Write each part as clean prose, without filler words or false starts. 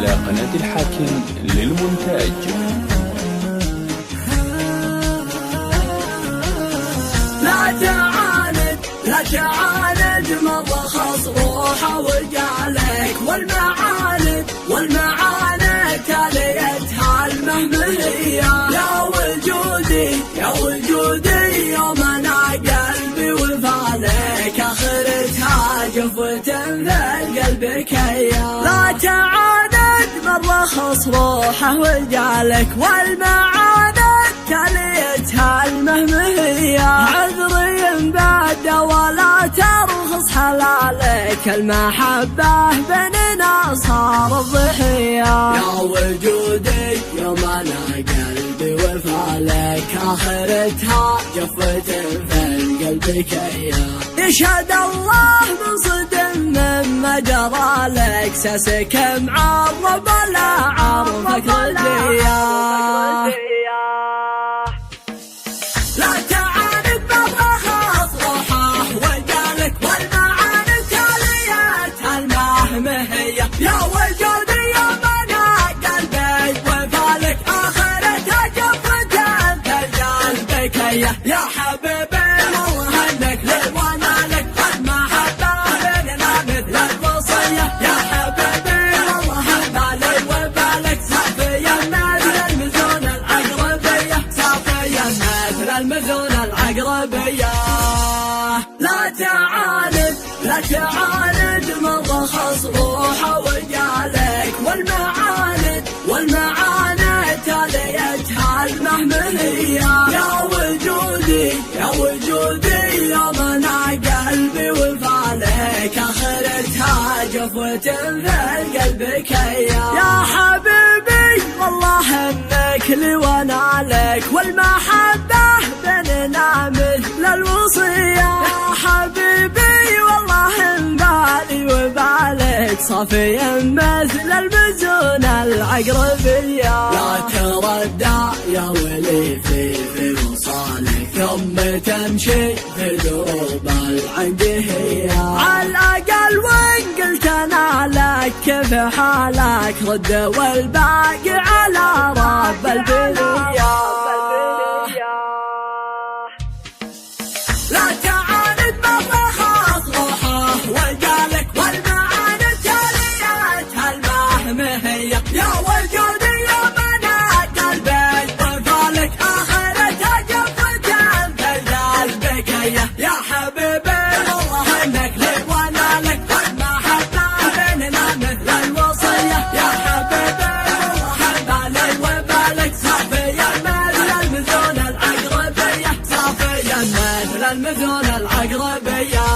على قناة الحاكم للمونتاج. لا تعاند مضخص روحه وجعلك والمعاند تاليتها المهمية. يا وجودي يوم انا قلبي وفالك اخرتها جفوة في قلبك يا. لا تعاند مضخص روحه وجعلك والمعاند تاليتها المهمية. عذري بعد ولا ترخص حلالك المحبة بيننا صار الضحية. يا وجودي يوم انا قلبي وفالك اخرتها جفوة في قلبك يا. يشهد الله من صدم مما جرى لك ساسك معرب لا عرفك رديا. لا تعاند مضخص روحه وجعلك والمعاند تاليتها المهمية. يا وجودي يوم انا قلبي وفالك اخرتها جفوة في قلبك يا حبيبي. والله انك لي وانا لك المحبة بيننا مثل الوصية. يا حبيبي والله بالي وبالك صافيا مثل المزون العقربية. صافيا مثل المزون العقربية. لا تعاند مضخص روحه وجعلك والمعاند تاليتها المهمية. يا وجودي يوم انا قلبي وفالك اخرتها جفوة في قلبك يا حبيبي. والله انك لي وانا لك والمحبة بيننا مثل الوصية. يا حبيبي والله ان بالي وبالك صافيا مثل المزون العقربية. لا تردى يا ولي في وصالك ثم تمشي في دروب العنقهية. على الأقل وإن قلت أنا لك كيف حالك رد والباقي على رب البرية. لا تعاند مضخص روحه وجعلك والمعاند تاليتها المهمية. يا وجودي يوم انا قلبي وفالك اخرتها جفوة في قلبك يا حبيبي. والله انك لي وانا لك والمحبة بيننا مثل الوصية. يا حبيبي والله بالي وبالك صافيا مثل المزون العقربية. صافيا مثل المزون العقربية.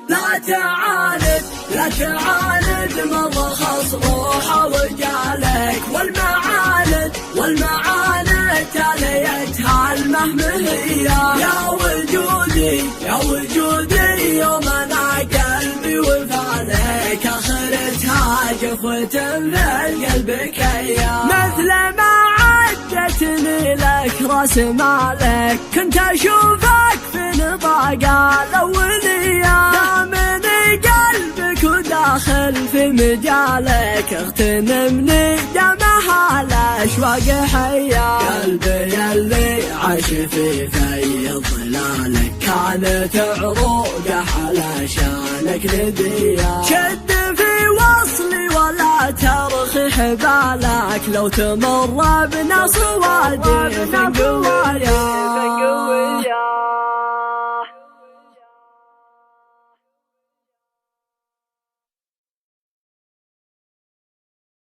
لا تعاند مضخص روحه وجعلك والمعاند تاليتها المهمية. يا وجودي يوم انا قلبي وفالك اخرتها جفوة في قلبك يا. مثل ما عدتني لك راس مالك كنت اشوفك في نطاق الاولية. دامني قلبك وداخل في مجالك اغتنمني دمها الاشواق حيا. قلبي يلي عاش في ظلالك كانت عروقه علشانك ندية. شد في وصلي ولا ترخي حبالك لو تمر بنا صوادي في قوية.